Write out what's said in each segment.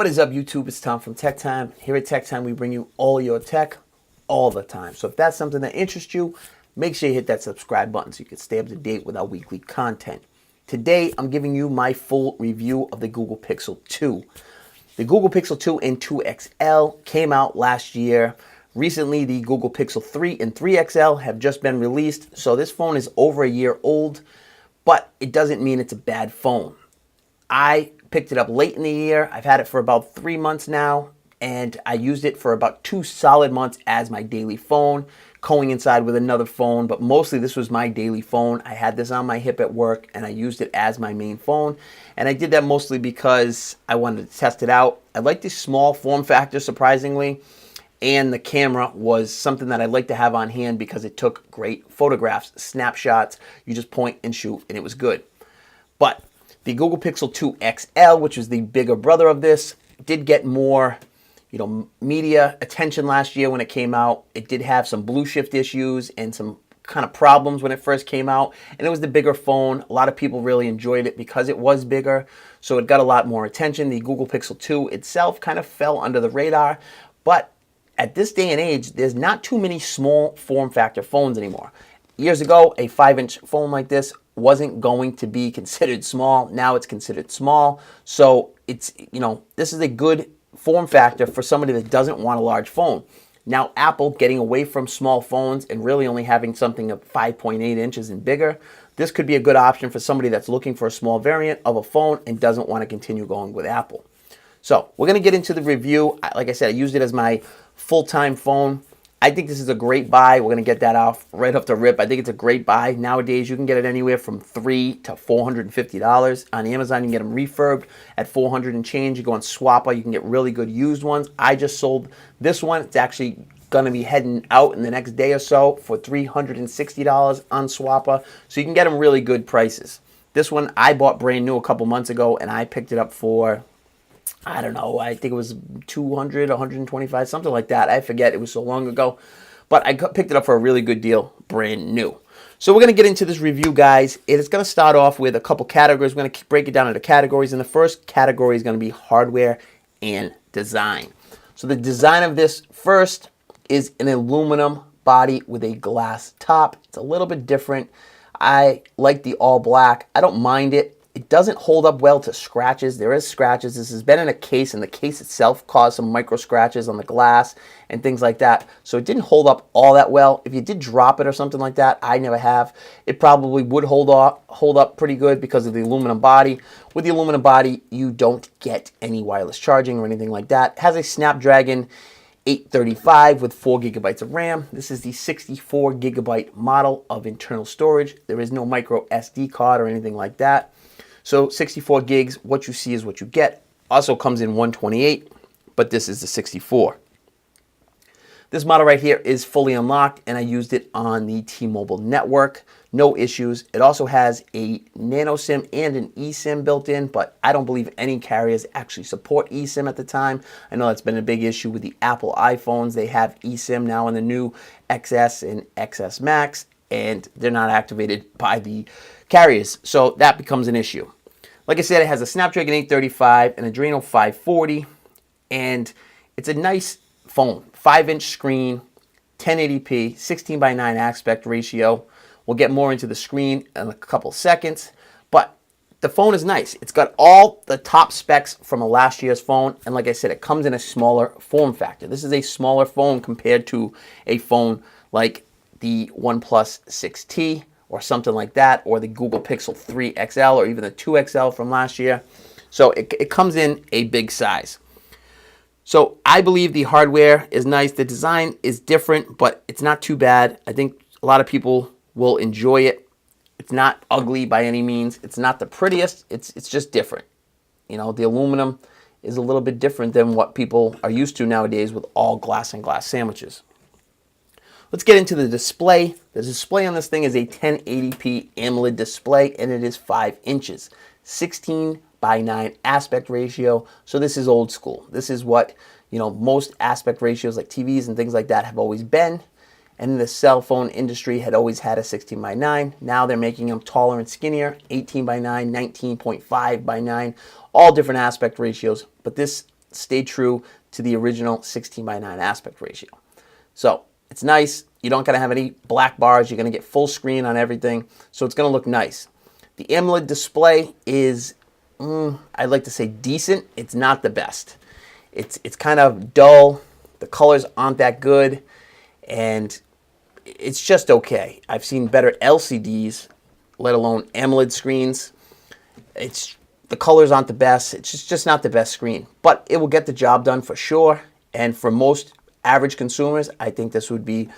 What is up, YouTube? It's Tom from Tech Time. Here at Tech Time, we bring you all your tech all the time. So if that's something that interests you, make sure you hit that subscribe button so you can stay up to date with our weekly content. Today, I'm giving you my full review of the Google Pixel 2. The Google Pixel 2 and 2 XL came out last year. Recently, the Google Pixel 3 and 3 XL have just been released. So this phone is over a year old, but it doesn't mean it's a bad phone. I picked it up late in the year. I've had it for about 3 months now, and I used it for about 2 solid months as my daily phone, coincided with another phone, but mostly this was my daily phone. I had this on my hip at work, and I used it as my main phone, and I did that mostly because I wanted to test it out. I like the small form factor, surprisingly, and the camera was something that I'd like to have on hand because it took great photographs, snapshots. You just point and shoot, and it was good. But the Google Pixel 2 XL, which was the bigger brother of this, did get more, media attention last year when it came out. It did have some blue shift issues and some kind of problems when it first came out, and it was the bigger phone. A lot of people really enjoyed it because it was bigger, so it got a lot more attention. The Google Pixel 2 itself kind of fell under the radar, but at this day and age, there's not too many small form factor phones anymore. Years ago, a 5-inch phone like this wasn't going to be considered small. Now it's considered small. So it's, this is a good form factor for somebody that doesn't want a large phone. Now Apple getting away from small phones and really only having something of 5.8 inches and bigger, this could be a good option for somebody that's looking for a small variant of a phone and doesn't want to continue going with Apple. So we're going to get into the review. Like I said, I used it as my full-time phone. I think this is a great buy. We're going to get that off right off the rip. I think it's a great buy. Nowadays, you can get it anywhere from $300 to $450. On Amazon, you can get them refurbed at $400 and change. You go on Swappa, you can get really good used ones. I just sold this one. It's actually going to be heading out in the next day or so for $360 on Swappa. So you can get them really good prices. This one I bought brand new a couple months ago, and I picked it up for, I don't know, I think it was $200, $125, something like that. I forget, it was so long ago. But I picked it up for a really good deal, brand new. So we're going to get into this review, guys. It is going to start off with a couple categories. We're going to break it down into categories. And the first category is going to be hardware and design. So the design of this first is an aluminum body with a glass top. It's a little bit different. I like the all black. I don't mind it. It doesn't hold up well to scratches. There is scratches. This has been in a case, and the case itself caused some micro scratches on the glass and things like that. So it didn't hold up all that well. If you did drop it or something like that, I never have, it probably would hold up pretty good because of the aluminum body. With the aluminum body, you don't get any wireless charging or anything like that. It has a Snapdragon 835 with 4 gigabytes of RAM. This is the 64 gigabyte model of internal storage. There is no micro SD card or anything like that. So 64 gigs, what you see is what you get. Also comes in 128, but this is the 64. This model right here is fully unlocked, and I used it on the T-Mobile network. No issues. It also has a nano SIM and an eSIM built in, but I don't believe any carriers actually support eSIM at the time. I know that's been a big issue with the Apple iPhones. They have eSIM now in the new XS and XS Max, and they're not activated by the carriers, so that becomes an issue. Like I said, it has a Snapdragon 835, an Adreno 540, and it's a nice phone. 5-inch screen, 1080p, 16:9 aspect ratio. We'll get more into the screen in a couple seconds, but the phone is nice. It's got all the top specs from a last year's phone, and like I said, it comes in a smaller form factor. This is a smaller phone compared to a phone like the OnePlus 6T or something like that, or the Google Pixel 3 XL, or even the 2 XL from last year. So it comes in a big size. So I believe the hardware is nice. The design is different, but it's not too bad. I think a lot of people will enjoy it. It's not ugly by any means. It's not the prettiest. It's just different. The aluminum is a little bit different than what people are used to nowadays with all glass and glass sandwiches. Let's get into the display. The display on this thing is a 1080p AMOLED display, and it is 5 inches, 16:9 aspect ratio. So this is old school. This is what most aspect ratios like TVs and things like that have always been. And the cell phone industry had always had a 16:9. Now they're making them taller and skinnier, 18:9, 19.5:9, all different aspect ratios. But this stayed true to the original 16:9 aspect ratio. So it's nice. You don't gotta have any black bars. You're gonna get full screen on everything. So it's gonna look nice. The AMOLED display is, I'd like to say decent. It's not the best. It's kind of dull. The colors aren't that good. And it's just okay. I've seen better LCDs, let alone AMOLED screens. The colors aren't the best. It's just not the best screen. But it will get the job done for sure. And for most average consumers, I think this would be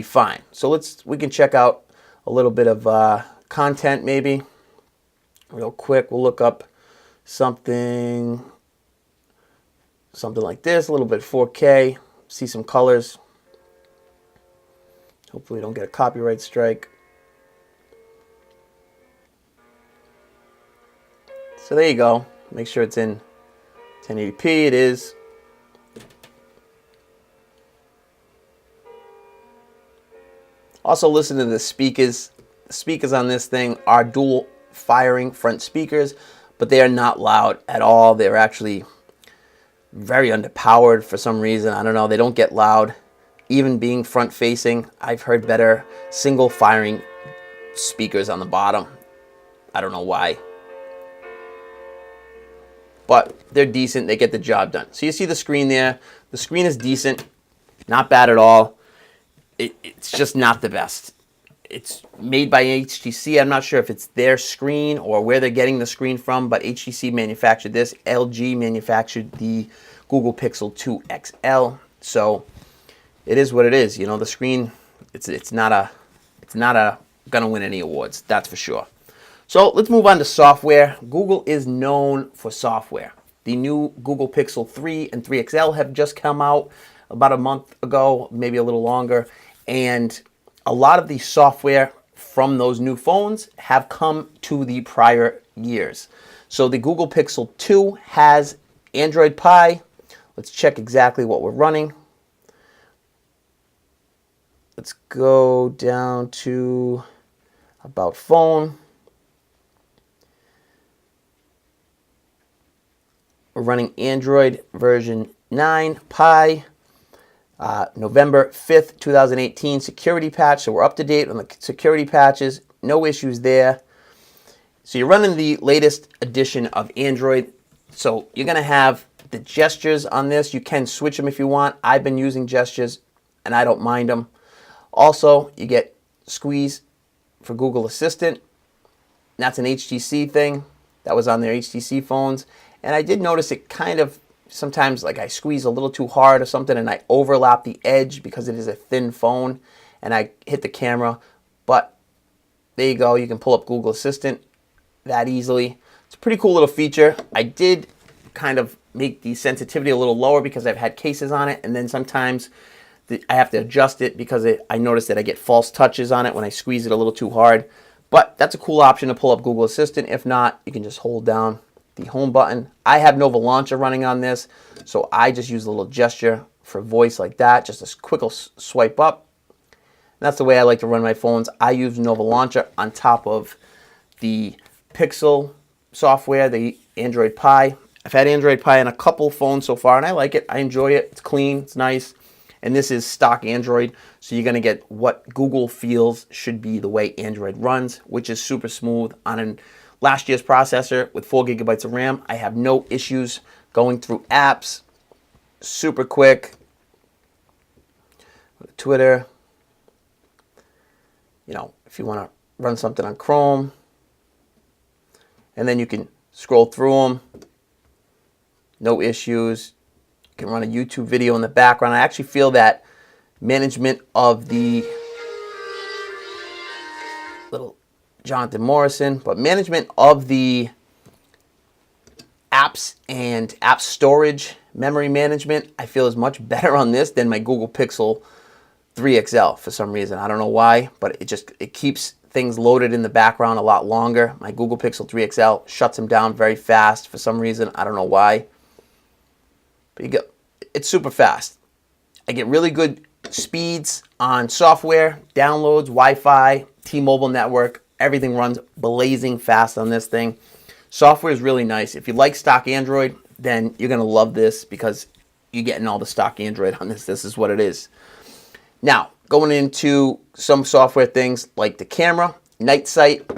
fine. So we can check out a little bit of content maybe. Real quick, we'll look up something like this, a little bit 4K, see some colors. Hopefully we don't get a copyright strike. So there you go. Make sure it's in 1080p. It is. Also listen to the speakers. The speakers on this thing are dual firing front speakers, but they are not loud at all. They're actually very underpowered for some reason. I don't know. They don't get loud. Even being front facing, I've heard better single firing speakers on the bottom. I don't know why. But they're decent. They get the job done. So you see the screen there. The screen is decent. Not bad at all. It's just not the best. It's made by HTC. I'm not sure if it's their screen or where they're getting the screen from, but HTC manufactured this. LG manufactured the Google Pixel 2 XL. So it is what it is. You know, the screen, it's not gonna win any awards, that's for sure. So let's move on to software. Google is known for software. The new Google Pixel 3 and 3 XL have just come out about a month ago, maybe a little longer, and a lot of the software from those new phones have come to the prior years. So the Google Pixel 2 has Android Pie. Let's check exactly what we're running. Let's go down to About Phone. We're running Android version 9 Pie. November 5th, 2018 security patch. So we're up to date on the security patches. No issues there. So you're running the latest edition of Android. So you're going to have the gestures on this. You can switch them if you want. I've been using gestures and I don't mind them. Also, you get Squeeze for Google Assistant. That's an HTC thing. That was on their HTC phones. And I did notice it kind of sometimes, like, I squeeze a little too hard or something and I overlap the edge because it is a thin phone and I hit the camera. But there you go. You can pull up Google Assistant that easily. It's a pretty cool little feature. I did kind of make the sensitivity a little lower because I've had cases on it, and then sometimes I have to adjust it because I notice that I get false touches on it when I squeeze it a little too hard. But that's a cool option to pull up Google Assistant. If not, you can just hold down the home button. I have Nova Launcher running on this, so I just use a little gesture for voice like that, just a quick swipe up. And that's the way I like to run my phones. I use Nova Launcher on top of the Pixel software, the Android Pie. I've had Android Pie on a couple phones so far, and I like it. I enjoy it. It's clean. It's nice. And this is stock Android, so you're going to get what Google feels should be the way Android runs, which is super smooth on an last year's processor with 4 gigabytes of RAM. I have no issues going through apps. Super quick. Twitter. You know, if you want to run something on Chrome. And then you can scroll through them. No issues. You can run a YouTube video in the background. I actually feel that management of the little Jonathan Morrison, but management of the apps and app storage, memory management, I feel is much better on this than my Google Pixel 3 XL for some reason. I don't know why, but it keeps things loaded in the background a lot longer. My Google Pixel 3 XL shuts them down very fast for some reason. I don't know why. But it's super fast. I get really good speeds on software, downloads, Wi-Fi, T-Mobile network. Everything runs blazing fast on this thing. Software is really nice. If you like stock Android, then you're going to love this because you're getting all the stock Android on this. This is what it is. Now, going into some software things like the camera, night sight.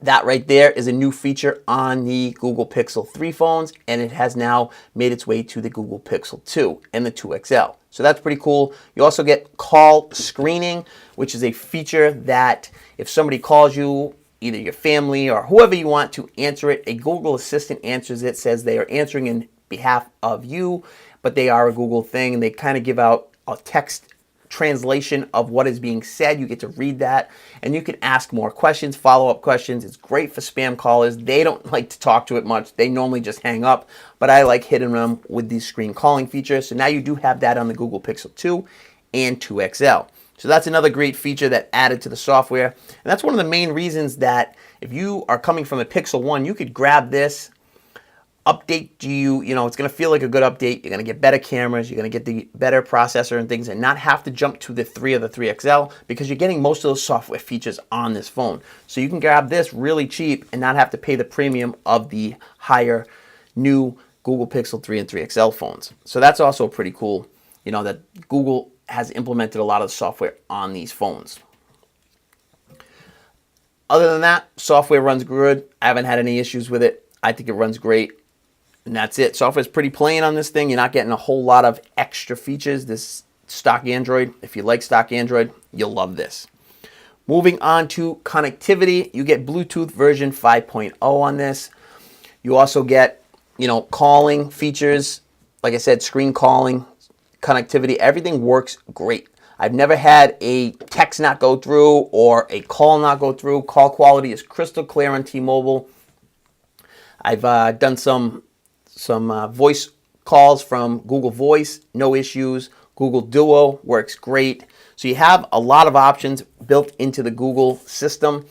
That right there is a new feature on the Google Pixel 3 phones, and it has now made its way to the Google Pixel 2 and the 2 XL. So that's pretty cool. You also get call screening, which is a feature that if somebody calls you, either your family or whoever you want to answer it, a Google Assistant answers it, says they are answering in behalf of you, but they are a Google thing, and they kind of give out a text translation of what is being said. You get to read that, and you can ask more questions, follow-up questions. It's great for spam callers. They don't like to talk to it much. They normally just hang up, but I like hitting them with these screen calling features. So now you do have that on the Google Pixel 2 and 2 XL. So that's another great feature that added to the software. And that's one of the main reasons that if you are coming from a Pixel 1, you could grab this, update you know, it's going to feel like a good update. You're going to get better cameras. You're going to get the better processor and things, and not have to jump to the 3 or the 3 XL because you're getting most of those software features on this phone. So you can grab this really cheap and not have to pay the premium of the higher new Google Pixel 3 and 3 XL phones. So that's also pretty cool, you know, that Google has implemented a lot of the software on these phones. Other than that, software runs good. I haven't had any issues with it. I think it runs great. And that's it. Software is pretty plain on this thing. You're not getting a whole lot of extra features. This stock Android, if you like stock Android, you'll love this. Moving on to connectivity, you get Bluetooth version 5.0 on this. You also get, you know, calling features. Like I said, screen calling, connectivity, everything works great. I've never had a text not go through or a call not go through. Call quality is crystal clear on T-Mobile. I've done some voice calls from Google Voice, no issues. Google Duo works great. So you have a lot of options built into the Google system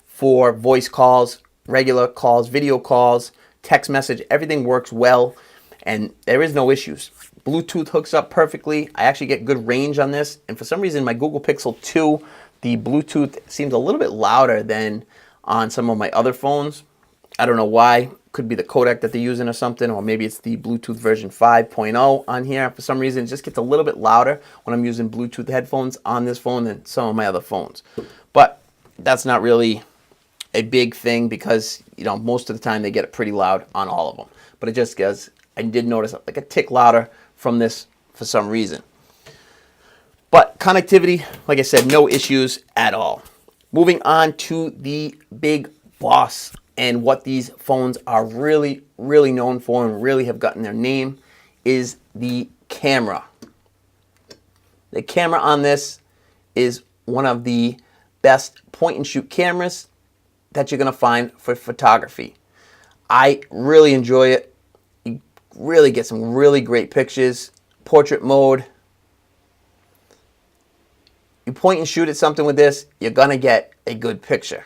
for voice calls, regular calls, video calls, text message. Everything works well, and there is no issues. Bluetooth hooks up perfectly. I actually get good range on this, and for some reason my Google Pixel 2, the Bluetooth seems a little bit louder than on some of my other phones. I don't know why. Could be the codec that they're using or something, or maybe it's the Bluetooth version 5.0 on here. For some reason, it just gets a little bit louder when I'm using Bluetooth headphones on this phone than some of my other phones. But that's not really a big thing because, you know, most of the time they get it pretty loud on all of them. But it just gets, I did notice like a tick louder from this for some reason. But connectivity, like I said, no issues at all. Moving on to the big boss and what these phones are really, really known for and really have gotten their name is the camera. The camera on this is one of the best point-and-shoot cameras that you're going to find for photography. I really enjoy it. You really get some really great pictures. Portrait mode. You point and shoot at something with this, you're going to get a good picture.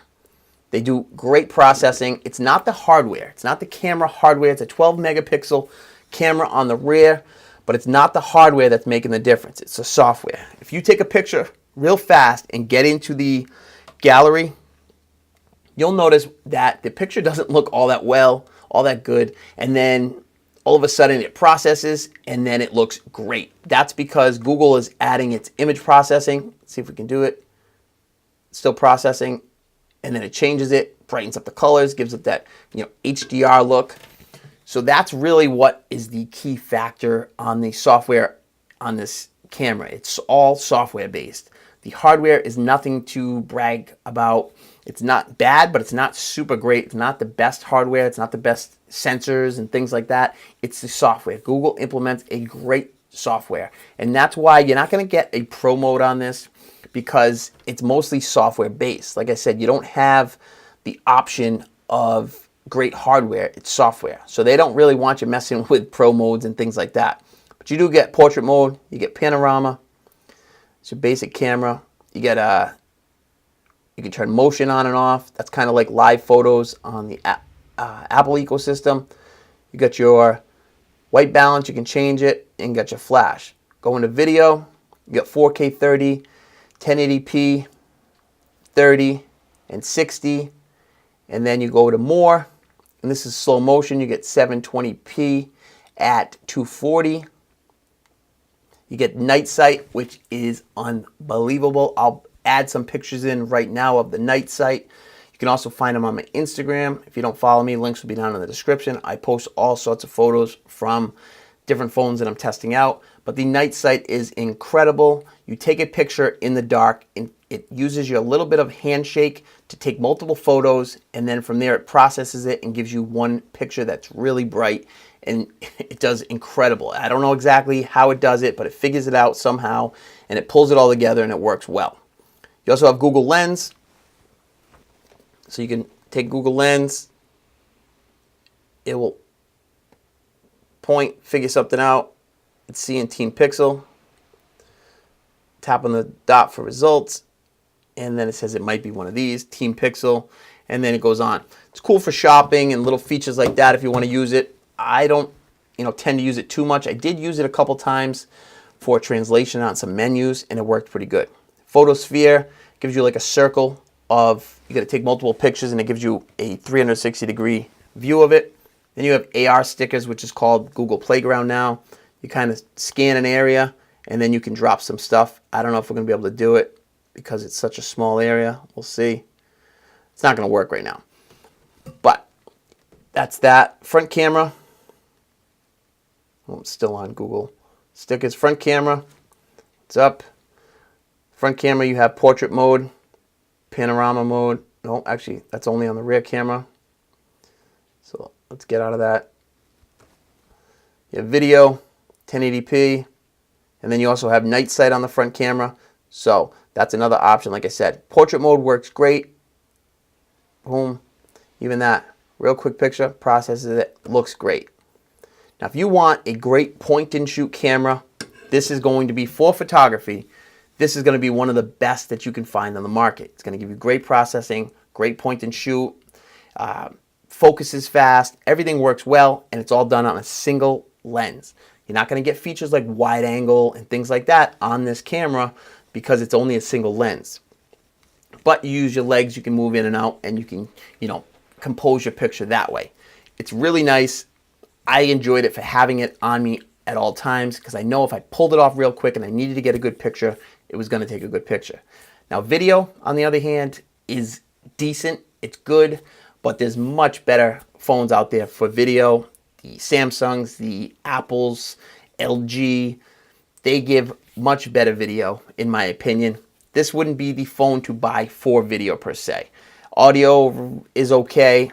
They do great processing. It's not the hardware. It's not the camera hardware. It's a 12 megapixel camera on the rear, but it's not the hardware that's making the difference. It's the software. If you take a picture real fast and get into the gallery, you'll notice that the picture doesn't look all that well, all that good, and then all of a sudden it processes and then it looks great. That's because Google is adding its image processing. Let's see if we can do it. It's still processing. And then it changes it, brightens up the colors, gives it that, you know, HDR look. So that's really what is the key factor on the software on this camera. It's all software based. The hardware is nothing to brag about. It's not bad, but it's not super great. It's not the best hardware. It's not the best sensors and things like that. It's the software. Google implements a great software. And that's why you're not going to get a pro mode on this, because it's mostly software based. Like I said, you don't have the option of great hardware. It's software. So they don't really want you messing with pro modes and things like that. But you do get portrait mode. You get panorama. It's your basic camera. You get you can turn motion on and off. That's kind of like live photos on the Apple ecosystem. You got your white balance. You can change it, and you got your flash. Go into video. You got 4K 30. 1080p, 30, and 60, and then you go to more, and this is slow motion. You get 720p at 240. You get night sight, which is unbelievable. I'll add some pictures in right now of the night sight. You can also find them on my Instagram. If you don't follow me, links will be down in the description. I post all sorts of photos from different phones that I'm testing out. But the night sight is incredible. You take a picture in the dark, and it uses you a little bit of handshake to take multiple photos, and then from there it processes it and gives you one picture that's really bright, and it does incredible. I don't know exactly how it does it, but it figures it out somehow, and it pulls it all together, and it works well. You also have Google Lens, so you can take Google Lens. It will point, figure something out. It's seeing Team Pixel. Tap on the dot for results, and then it says it might be one of these, Team Pixel, and then it goes on. It's cool for shopping and little features like that if you want to use it. I don't, tend to use it too much. I did use it a couple times for translation on some menus, and it worked pretty good. Photosphere gives you like a circle of, you got to take multiple pictures, and it gives you a 360-degree view of it. Then you have AR stickers, which is called Google Playground now. You kind of scan an area, and then you can drop some stuff. I don't know if we're going to be able to do it because it's such a small area. We'll see. It's not going to work right now. But that's that. Front camera. Oh, it's still on Google stickers. Front camera. It's up. Front camera, you have portrait mode, panorama mode. No, actually, that's only on the rear camera. So let's get out of that. You have video, 1080p, and then you also have night sight on the front camera. So that's another option. Like I said, portrait mode works great. Boom. Even that, real quick picture, processes it, looks great. Now, if you want a great point-and-shoot camera, this is going to be for photography. This is going to be one of the best that you can find on the market. It's going to give you great processing, great point-and-shoot, focuses fast, everything works well, and it's all done on a single lens. You're not going to get features like wide angle and things like that on this camera because it's only a single lens. But you use your legs, you can move in and out, and you can, compose your picture that way. It's really nice. I enjoyed it for having it on me at all times because I know if I pulled it off real quick and I needed to get a good picture, it was going to take a good picture. Now, video, on the other hand, is decent. It's good, but there's much better phones out there for video. The Samsungs, the Apples, LG, they give much better video, in my opinion. This wouldn't be the phone to buy for video per se. Audio is okay.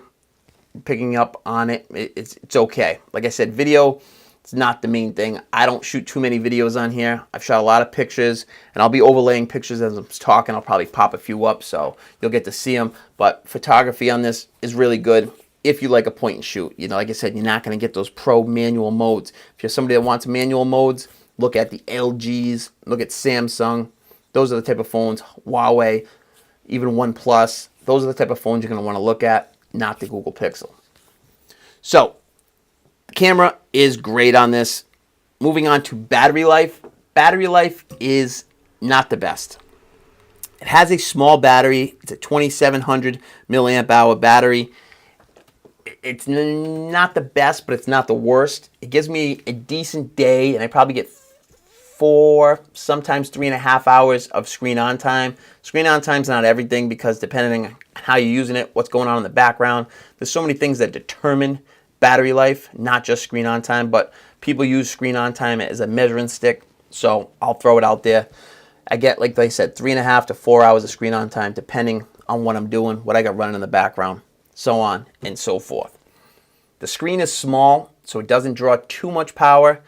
Picking up on it, it's okay. Like I said, video, it's not the main thing. I don't shoot too many videos on here. I've shot a lot of pictures, and I'll be overlaying pictures as I'm talking. I'll probably pop a few up, so you'll get to see them. But photography on this is really good if you like a point and shoot. Like I said, you're not going to get those pro manual modes. If you're somebody that wants manual modes, look at the LGs, look at Samsung. Those are the type of phones, Huawei, even OnePlus. Those are the type of phones you're going to want to look at, not the Google Pixel. So, the camera is great on this. Moving on to battery life. Battery life is not the best. It has a small battery. It's a 2700 milliamp hour battery. It's not the best, but it's not the worst. It gives me a decent day, and I probably get 4, sometimes 3.5 hours of screen on time. Screen on time is not everything because depending on how you're using it, what's going on in the background, there's so many things that determine battery life, not just screen on time, but people use screen on time as a measuring stick, so I'll throw it out there. I get, like I said, 3.5 to 4 hours of screen on time depending on what I'm doing, what I got running in the background, so on and so forth. The screen is small, so it doesn't draw too much power,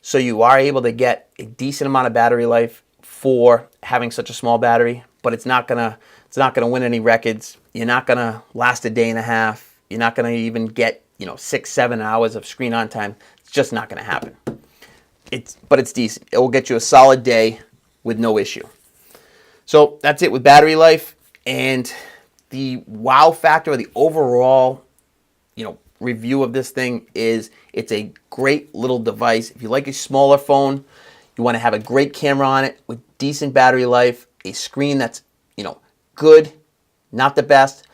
so you are able to get a decent amount of battery life for having such a small battery, but it's not gonna win any records. You're not gonna last a day and a half. You're not gonna even get 6-7 hours of screen on time. It's just not gonna happen. But it's decent. It will get you a solid day with no issue. So that's it with battery life, and the wow factor, or the overall review of this thing is it's a great little device. If you like a smaller phone, you want to have a great camera on it with decent battery life, a screen that's good, not the best,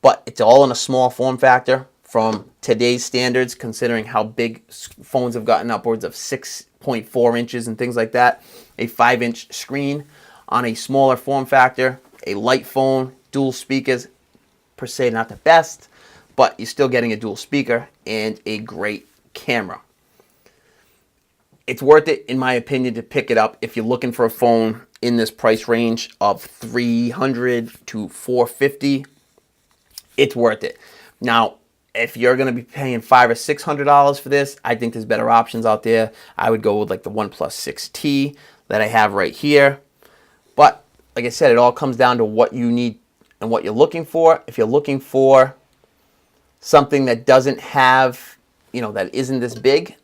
but it's all in a small form factor. from today's standards, considering how big phones have gotten, upwards of 6.4 inches and things like that. A 5-inch screen on a smaller form factor, a light phone, dual speakers, per se not the best, but you're still getting a dual speaker and a great camera. It's worth it, in my opinion, to pick it up if you're looking for a phone in this price range of $300 to $450. It's worth it. Now, if you're going to be paying $500 or $600 for this, I think there's better options out there. I would go with like the OnePlus 6T that I have right here. But like I said, it all comes down to what you need and what you're looking for. If you're looking for something that doesn't have, that isn't this big,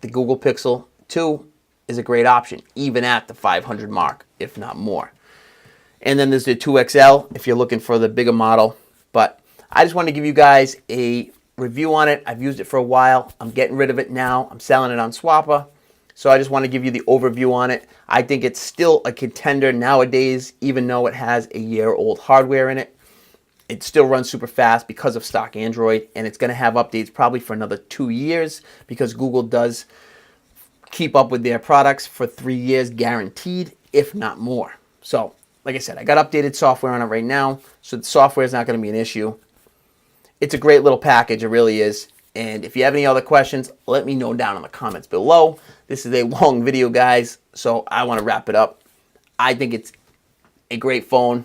the Google Pixel 2 is a great option, even at the 500 mark, if not more. And then there's the 2XL if you're looking for the bigger model. But I just wanted to give you guys a review on it. I've used it for a while. I'm getting rid of it now. I'm selling it on Swappa. So I just want to give you the overview on it. I think it's still a contender nowadays, even though it has a year-old hardware in it. It still runs super fast because of stock Android, and it's going to have updates probably for another 2 years, because Google does keep up with their products for 3 years guaranteed, if not more. So, like I said, I got updated software on it right now, so the software is not going to be an issue. It's a great little package, it really is. And if you have any other questions, let me know down in the comments below. This is a long video, guys, so I want to wrap it up. I think it's a great phone,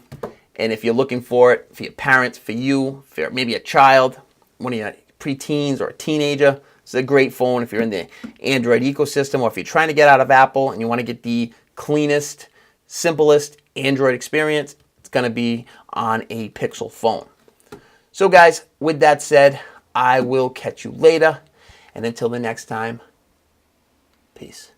and if you're looking for it, for your parents, for you, for maybe a child, one of your preteens or a teenager, it's a great phone if you're in the Android ecosystem, or if you're trying to get out of Apple and you want to get the cleanest, simplest Android experience, it's going to be on a Pixel phone. So guys, with that said, I will catch you later, and until the next time, peace.